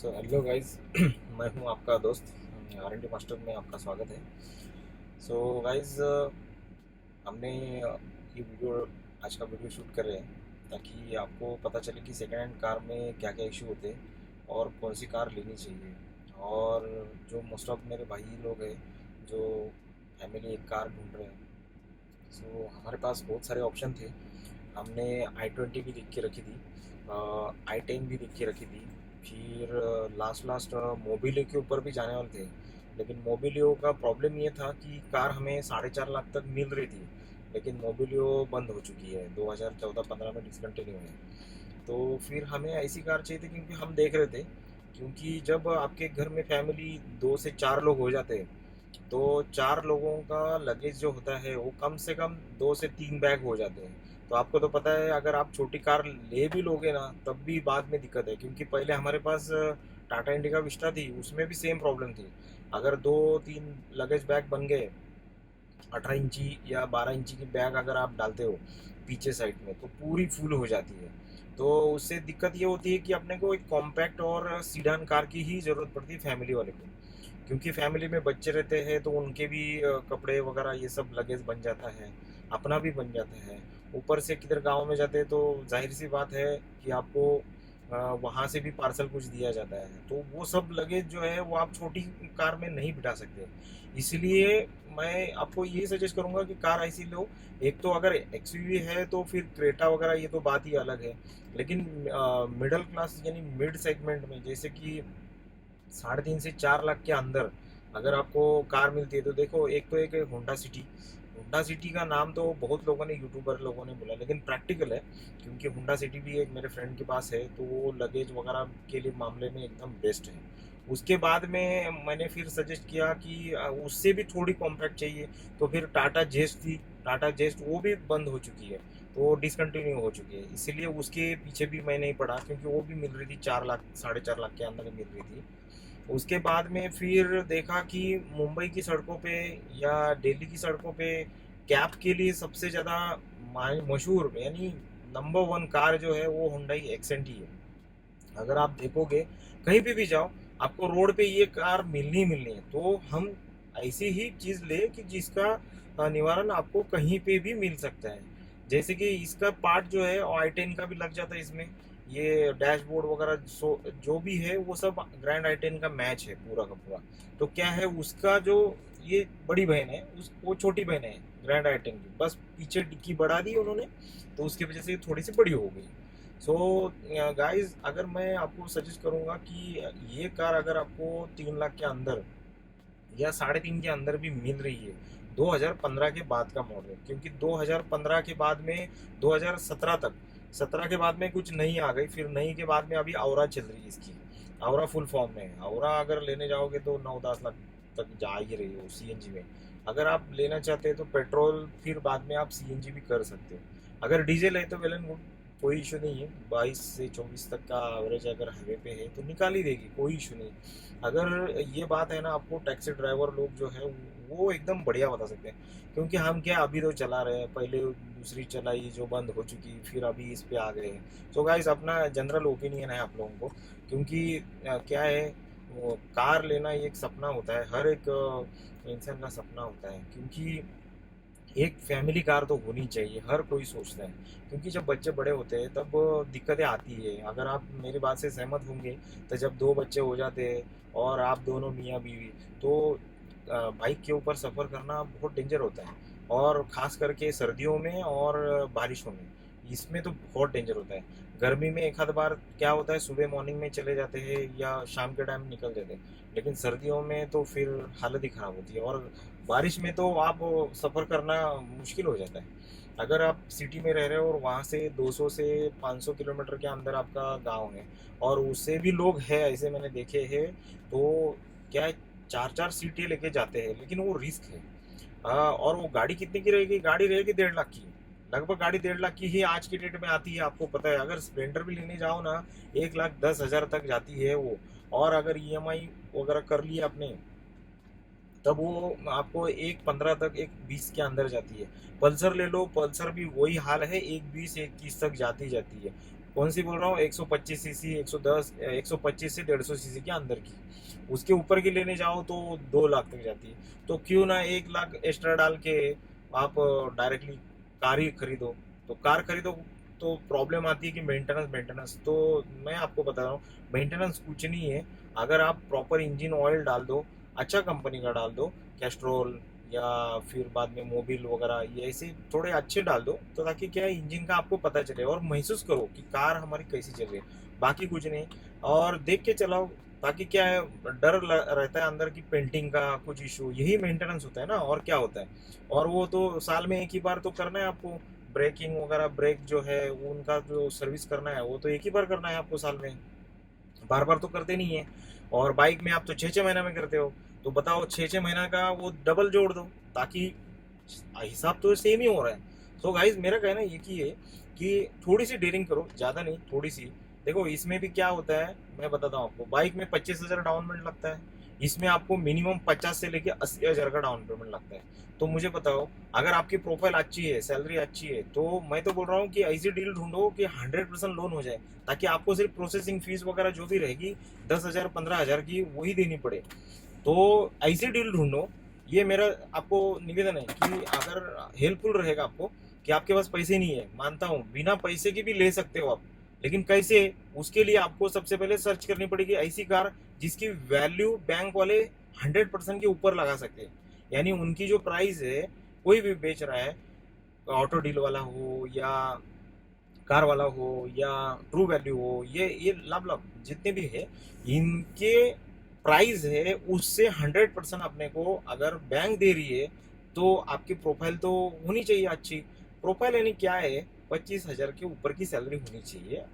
Hello guys. मैं हूं आपका दोस्त R&D मास्टर में आपका स्वागत है। गाइस, हमने ये वीडियो आज का वीडियो शूट कर रहे हैं ताकि आपको पता चले कि सेकेंड हैंड कार में क्या क्या इशू होते हैं और कौन सी कार लेनी चाहिए। और जो मोस्ट ऑफ मेरे भाई लोग हैं जो फैमिली एक कार ढूंढ रहे हैं, हमारे पास बहुत सारे ऑप्शन थे। हमने i20 भी देख के रखी थी, i10 भी देख के रखी थी। फिर लास्ट लास्ट मोबिलियो के ऊपर भी जाने वाले थे, लेकिन मोबिलियो का प्रॉब्लम ये था कि कार हमें 4.5 लाख तक मिल रही थी, लेकिन मोबिलियो बंद हो चुकी है, 2014-15 में डिसकंटिन्यू है। तो फिर हमें ऐसी कार चाहिए थी क्योंकि हम देख रहे थे, क्योंकि जब आपके घर में फैमिली 2 से 4 लोग हो जाते हैं तो 4 लोगों का लगेज जो होता है वो कम से कम 2 से 3 बैग हो जाते हैं। तो आपको तो पता है, अगर आप छोटी कार ले भी लोगे ना तब भी बाद में दिक्कत है, क्योंकि पहले हमारे पास टाटा इंडिका विस्टा थी, उसमें भी सेम प्रॉब्लम थी। अगर 2-3 लगेज बैग बन गए, 18 इंची या 12 इंची की बैग अगर आप डालते हो पीछे साइड में तो पूरी फुल हो जाती है। तो उससे दिक्कत ये होती है कि अपने को एक कॉम्पैक्ट और सीडान कार की ही ज़रूरत पड़ती है फैमिली वाले को, क्योंकि फैमिली में बच्चे रहते हैं तो उनके भी कपड़े वगैरह ये सब लगेज बन जाता है, अपना भी बन जाता है। ऊपर से किधर गांव में जाते हैं तो जाहिर सी बात है कि आपको वहाँ से भी पार्सल कुछ दिया जाता है, तो वो सब लगेज जो है वो आप छोटी कार में नहीं बिठा सकते। इसलिए मैं आपको ये सजेस्ट करूंगा कि कार ऐसी लो। एक तो अगर एक्सयूवी है तो फिर क्रेटा वगैरह ये तो बात ही अलग है, लेकिन मिडिल क्लास यानी मिड सेगमेंट में, जैसे कि 3.5 से 4 लाख के अंदर अगर आपको कार मिलती है तो देखो, एक तो एक होंडा सिटी। होंडा सिटी का नाम तो बहुत लोगों ने, यूट्यूबर लोगों ने बोला, लेकिन प्रैक्टिकल है, क्योंकि होंडा सिटी भी एक मेरे फ्रेंड के पास है तो वो लगेज वगैरह के लिए मामले में एकदम बेस्ट है। उसके बाद में मैंने फिर सजेस्ट किया कि उससे भी थोड़ी कॉम्पैक्ट चाहिए, तो फिर टाटा जेस्ट थी। टाटा जेस्ट वो भी बंद हो चुकी है, तो वो डिसकंटिन्यू हो चुकी है, इसीलिए उसके पीछे भी मैं नहीं पड़ा, क्योंकि वो भी मिल रही थी 4 लाख 4.5 लाख के अंदर मिल रही थी। उसके बाद में फिर देखा कि मुंबई की सड़कों पे या दिल्ली की सड़कों पे कैब के लिए सबसे ज़्यादा मशहूर यानी नंबर 1 कार जो है वो हुंडई एक्सेंट ही है। अगर आप देखोगे कहीं पे भी जाओ, आपको रोड पे ये कार मिलनी ही मिलनी है। तो हम ऐसी ही चीज़ ले कि जिसका निवारण आपको कहीं पे भी मिल सकता है। जैसे कि इसका पार्ट जो है i10 का भी लग जाता है इसमें, ये डैशबोर्ड वगैरह जो भी है वो सब ग्रैंड i10 का मैच है पूरा का पूरा। तो क्या है उसका जो ये बड़ी बहन है, उस वो छोटी बहन है ग्रैंड i10 की, बस पीछे डिक्की बढ़ा दी उन्होंने, तो उसकी वजह से थोड़ी सी बड़ी हो गई। सो गाइस, अगर मैं आपको सजेस्ट करूंगा कि ये कार अगर आपको 3 लाख के अंदर या 3.5 के अंदर भी मिल रही है, 2015 के बाद का मॉडल, क्योंकि 2015 के बाद में 2017 तक, 17 के बाद में कुछ नई आ गई, फिर नई के बाद में अभी औरा चल रही है इसकी। औरा फुल फॉर्म में है। औरा अगर लेने जाओगे तो 9-10 लाख तक जा ही रही हो सीएनजी में। अगर आप लेना चाहते हैं तो पेट्रोल, फिर बाद में आप सीएनजी भी कर सकते हो। अगर डीजल है तो वेल एंड गुड, कोई इशू नहीं है। 22 से 24 तक का एवरेज अगर हाईवे पे है तो निकाल ही देगी, कोई इशू नहीं। अगर ये बात है ना, आपको टैक्सी ड्राइवर लोग जो है वो एकदम बढ़िया बता सकते हैं, क्योंकि हम क्या अभी तो चला रहे हैं, पहले दूसरी चलाई जो बंद हो चुकी, फिर अभी इस पे आ गए हैं। तो गाइस, अपना जनरल ओपिनियन है आप लोगों को, क्योंकि क्या है, वो कार लेना ये एक सपना होता है, हर एक इंसान का सपना होता है, क्योंकि एक फैमिली कार तो होनी चाहिए, हर कोई सोचता है। क्योंकि जब बच्चे बड़े होते हैं तब दिक्कतें आती है। अगर आप मेरी बात से सहमत होंगे तो जब 2 बच्चे हो जाते हैं और आप दोनों मियाँ बीवी, तो बाइक के ऊपर सफ़र करना बहुत डेंजर होता है, और ख़ास करके सर्दियों में और बारिशों में, इसमें तो बहुत डेंजर होता है। गर्मी में एक आध बार क्या होता है, सुबह मॉर्निंग में चले जाते हैं या शाम के टाइम निकल जाते हैं, लेकिन सर्दियों में तो फिर हालत ही ख़राब होती है, और बारिश में तो आप सफ़र करना मुश्किल हो जाता है। अगर आप सिटी में रह रहे हो और वहाँ से 200 से 500 किलोमीटर के अंदर आपका गांव है, और उससे भी लोग हैं ऐसे मैंने देखे हैं, तो क्या है, 4-4 सीटें लेके जाते हैं, लेकिन वो रिस्क है। और वो गाड़ी कितने की रहेगी? गाड़ी रहेगी 1.5 लाख की, लगभग गाड़ी 1.5 लाख की ही आज की डेट में आती है, आपको पता है। अगर स्प्लेंडर भी लेने जाओ ना, 1,10,000 तक जाती है वो। और अगर ईएमआई वगैरह कर लिया आपने तब वो आपको 1,15 तक, 1,20 के अंदर जाती है। पल्सर ले लो, पल्सर भी वही हाल है, 1,20 1,30 तक जाती जाती है। कौन सी बोल रहा हूँ, 125 सीसी, 110, 125 से 150 सीसी के अंदर की। उसके ऊपर की लेने जाओ तो 2 लाख तक जाती है। तो क्यों ना 1 लाख एक्स्ट्रा डाल के आप डायरेक्टली कार ही खरीदो। तो कार खरीदो तो प्रॉब्लम आती है कि मेंटेनेंस मेंटेनेंस। तो मैं आपको बता रहा हूँ, मेंटेनेंस कुछ नहीं है। अगर आप प्रॉपर इंजन ऑयल डाल दो, अच्छा कंपनी का डाल दो, कैस्ट्रोल या फिर बाद में मोबिल वगैरह, ये ऐसे थोड़े अच्छे डाल दो, तो ताकि क्या है, इंजन का आपको पता चले और महसूस करो कि कार हमारी कैसी चल रही है। बाकी कुछ नहीं। और देख के चलाओ, ताकि क्या है, रहता है अंदर की पेंटिंग का कुछ इशू, यही मेंटेनेंस होता है ना, और क्या होता है। और वो तो साल में एक ही बार तो करना है आपको। ब्रेकिंग वगैरह, ब्रेक जो है वो उनका जो सर्विस करना है वो तो एक ही बार करना है आपको साल में, बार बार तो करते नहीं है। और बाइक में आप तो 6 6 महीना में करते हो। तो बताओ, 6 6 महीना का वो डबल जोड़ दो, ताकि हिसाब तो सेम ही हो रहा है। तो गाइज मेरा कहना ये है कि थोड़ी सी डेयरिंग करो, ज़्यादा नहीं, थोड़ी सी। देखो इसमें भी क्या होता है, मैं बताता हूँ आपको। बाइक में 25,000 डाउन पेमेंट लगता है, इसमें आपको मिनिमम 50 से लेके 80,000 का डाउन पेमेंट लगता है। तो मुझे बताओ, अगर आपकी प्रोफाइल अच्छी है, सैलरी अच्छी है, तो मैं तो बोल रहा हूँ कि ऐसी डील ढूंढो कि 100% लोन हो जाए, ताकि आपको सिर्फ प्रोसेसिंग फीस वगैरह जो भी रहेगी 10,000 15,000 की वही देनी पड़े। तो ऐसी डील ढूंढो। ये मेरा आपको निवेदन है कि अगर हेल्पफुल रहेगा आपको, कि आपके पास पैसे नहीं है, मानता हूँ बिना पैसे की भी ले सकते हो आप, लेकिन कैसे, उसके लिए आपको सबसे पहले सर्च करनी पड़ेगी ऐसी कार जिसकी वैल्यू बैंक वाले 100% के ऊपर लगा सके। यानी उनकी जो प्राइस है, कोई भी बेच रहा है, ऑटो डील वाला हो या कार वाला हो या ट्रू वैल्यू हो, ये लाभ लाभ जितने भी है, इनके प्राइस है उससे 100% अपने को अगर बैंक दे रही है, तो आपकी प्रोफाइल तो होनी चाहिए अच्छी। प्रोफाइल यानी क्या है, 25,000 के ऊपर की सैलरी होनी चाहिए।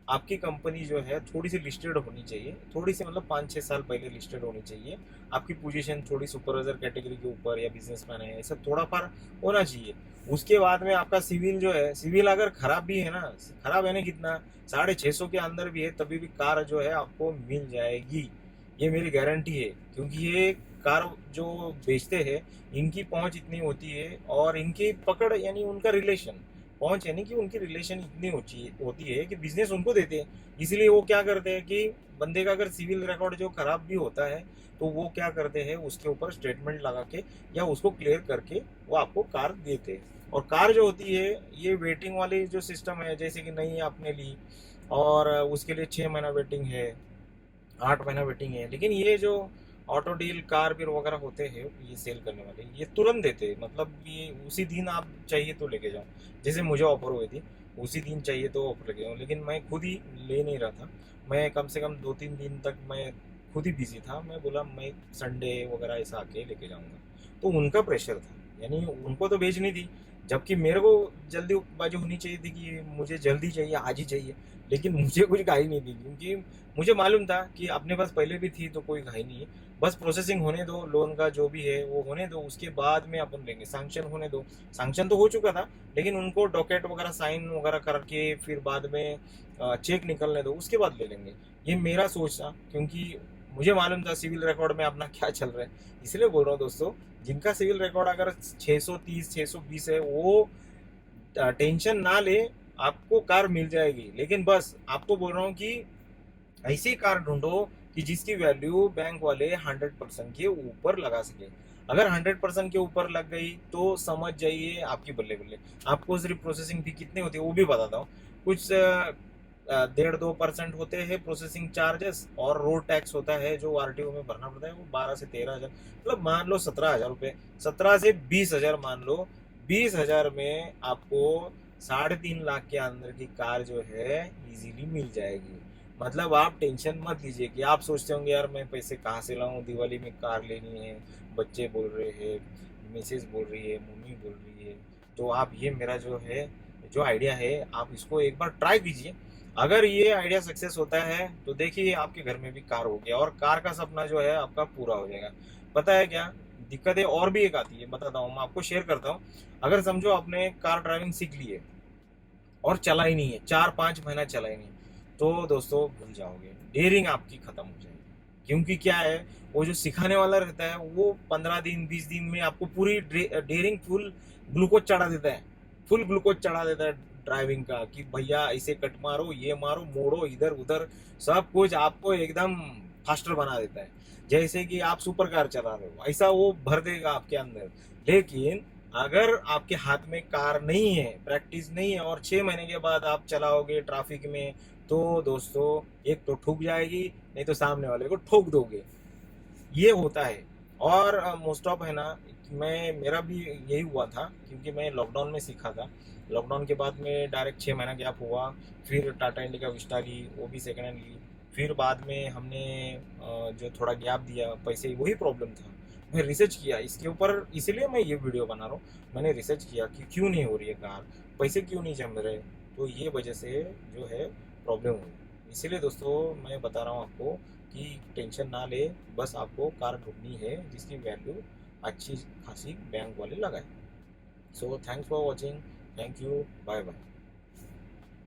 आपकी कंपनी जो है थोड़ी सी लिस्टेड होनी चाहिए, थोड़ी सी मतलब 5 6 साल पहले लिस्टेड होनी चाहिए। आपकी पोजीशन थोड़ी सुपरवाइजर कैटेगरी के ऊपर या बिजनेसमैन है, ऐसा थोड़ा फार होना चाहिए। उसके बाद में आपका सिविल जो है, सिविल अगर खराब भी है ना, खराब है ना कितना, 650 के अंदर भी है, तभी भी कार जो है आपको मिल जाएगी। ये मेरी गारंटी है, क्योंकि ये कार जो बेचते हैं, इनकी पहुंच इतनी होती है, और इनकी पकड़ यानी उनका रिलेशन, पहुंच यानी कि उनकी रिलेशन इतनी होती है कि बिजनेस उनको देते हैं। इसलिए वो क्या करते हैं कि बंदे का अगर सिविल रिकॉर्ड जो खराब भी होता है, तो वो क्या करते हैं, उसके ऊपर स्टेटमेंट लगा के या उसको क्लियर करके वो आपको कार देते हैं। और कार जो होती है, ये वेटिंग वाली जो सिस्टम है, जैसे कि नहीं आपने ली और उसके लिए 6 महीना वेटिंग है, 8 महीना वेटिंग है। लेकिन ये जो ऑटो डील कार बिल वगैरह होते हैं, ये सेल करने वाले, ये तुरंत देते हैं। मतलब ये उसी दिन आप चाहिए तो लेके जाओ। जैसे मुझे ऑफर हुई थी, उसी दिन चाहिए तो ऑफर लेके जाओ, लेकिन मैं खुद ही ले नहीं रहा था। मैं कम से कम 2 3 दिन तक मैं खुद ही बिजी था। मैं बोला मैं संडे वगैरह ऐसा आके लेके जाऊंगा। तो उनका प्रेशर था, यानी उनको तो भेजनी थी, जबकि मेरे को जल्दीबाजी होनी चाहिए थी कि मुझे जल्दी चाहिए, आज ही चाहिए। लेकिन मुझे कुछ घाई नहीं थी, क्योंकि मुझे मालूम था कि अपने पास पहले भी थी, तो कोई घाई नहीं है। बस प्रोसेसिंग होने दो, लोन का जो भी है वो होने दो, उसके बाद में अपन लेंगे। सैंक्शन होने दो। सैंक्शन तो हो चुका था, लेकिन उनको डॉक्यूमेंट वगैरह साइन वगैरह करके फिर बाद में चेक निकलने दो, उसके बाद ले लेंगे। ये मेरा सोच था, क्योंकि मुझे मालूम था सिविल रिकॉर्ड में अपना क्या चल रहा है। इसलिए बोल रहा हूँ दोस्तों, जिनका सिविल रिकॉर्ड अगर 630 620 है, वो टेंशन ना ले, आपको कार मिल जाएगी। लेकिन बस आपको बोल रहा हूँ कि ऐसी कार ढूंढो कि जिसकी वैल्यू बैंक वाले 100% के ऊपर लगा सके। अगर 100% के ऊपर लग गई तो समझ जाइए आपकी बल्ले बल्ले। आपको सिर्फ प्रोसेसिंग फी कितनी होती है वो भी बताता हूँ। कुछ 1.5 2% होते हैं प्रोसेसिंग चार्जेस, और रोड टैक्स होता है जो आरटीओ में भरना पड़ता है, वो 12 से 13 हजार, मतलब मान लो 17 हजार रुपये, 17 से 20 हजार मान लो। 20 हजार में आपको 3.5 लाख के अंदर की कार जो है इजीली मिल जाएगी। मतलब आप टेंशन मत लीजिए कि आप सोचते होंगे यार मैं पैसे कहाँ से लाऊं, दिवाली में कार लेनी है, बच्चे बोल रहे हैं, मिसेज बोल रही है, मम्मी बोल रही है। तो आप ये मेरा जो है, जो आइडिया है, आप इसको एक बार ट्राई कीजिए। अगर ये आइडिया सक्सेस होता है तो देखिए आपके घर में भी कार हो गया, और कार का सपना जो है आपका पूरा हो जाएगा। पता है क्या दिक्कतें और भी एक आती है, बताता हूँ, मैं आपको शेयर करता हूँ। अगर समझो आपने कार ड्राइविंग सीख ली है और चला ही नहीं है, 4 5 महीना चला ही नहीं, तो दोस्तों भूल जाओगे, डेयरिंग आपकी खत्म हो जाएगी। क्योंकि क्या है, वो जो सिखाने वाला रहता है वो 15 दिन 20 दिन में आपको पूरी डेयरिंग फुल ग्लूकोज चढ़ा देता है, फुल ग्लूकोज चढ़ा देता है ड्राइविंग का कि भैया ऐसे कट मारो, ये मारो, मोड़ो, इधर उधर, सब कुछ आपको एकदम फास्टर बना देता है, जैसे कि आप सुपर कार चला रहे हो ऐसा वो भर देगा आपके अंदर। लेकिन अगर आपके हाथ में कार नहीं है, प्रैक्टिस नहीं है, और 6 महीने के बाद आप चलाओगे ट्रैफिक में, तो दोस्तों एक तो ठुक जाएगी, नहीं तो सामने वाले को ठोक दोगे। ये होता है। और मोस्ट ऑफ है ना, मैं मेरा भी यही हुआ था, क्योंकि मैं लॉकडाउन में सीखा था। लॉकडाउन के बाद में डायरेक्ट 6 महीना गैप हुआ, फिर टाटा इंडिका विस्टा ली, वो भी सेकेंड हैंड ली। फिर बाद में हमने जो थोड़ा गैप दिया, पैसे, वही प्रॉब्लम था। मैं रिसर्च किया इसके ऊपर, इसीलिए मैं ये वीडियो बना रहा हूँ। मैंने रिसर्च किया कि क्यों नहीं हो रही है कार, पैसे क्यों नहीं जम रहे, तो ये वजह से जो है प्रॉब्लम हुई। इसीलिए दोस्तों मैं बता रहा हूँ आपको कि टेंशन ना ले, बस आपको कार ढूंढनी है जिसकी वैल्यू अच्छी खासी बैंक वाले लगाए। So thanks for watching, thank you, bye bye.